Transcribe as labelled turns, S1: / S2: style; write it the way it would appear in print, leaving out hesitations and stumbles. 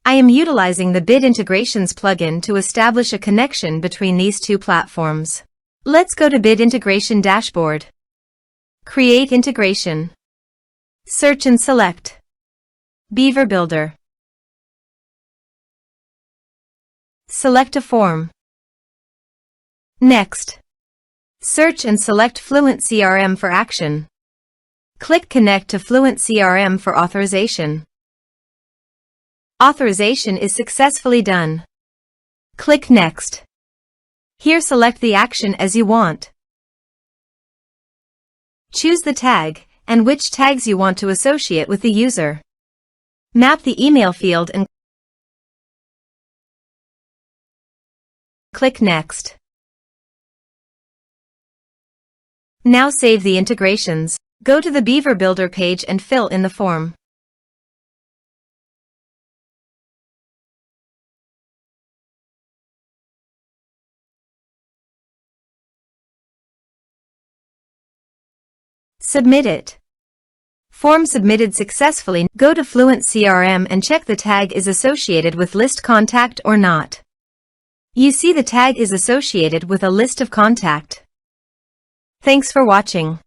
S1: I am utilizing the Bit Integrations plugin to establish a connection between these two platforms. Let's go to Bit Integration Dashboard. Create integration. Search and select Beaver Builder. Select a form. Next, search and select FluentCRM for action. Click Connect to FluentCRM for authorization. Authorization is successfully done. Click Next. Here select the action as you want. Choose the tag and which tags you want to associate with the user. Map the email field and click Next. Now save the integrations. Go to the Beaver Builder page and fill in the form. Submit it. Form submitted successfully. Go to FluentCRM and check the tag is associated with list contact or not. You see the tag is associated with a list of contact. Thanks for watching.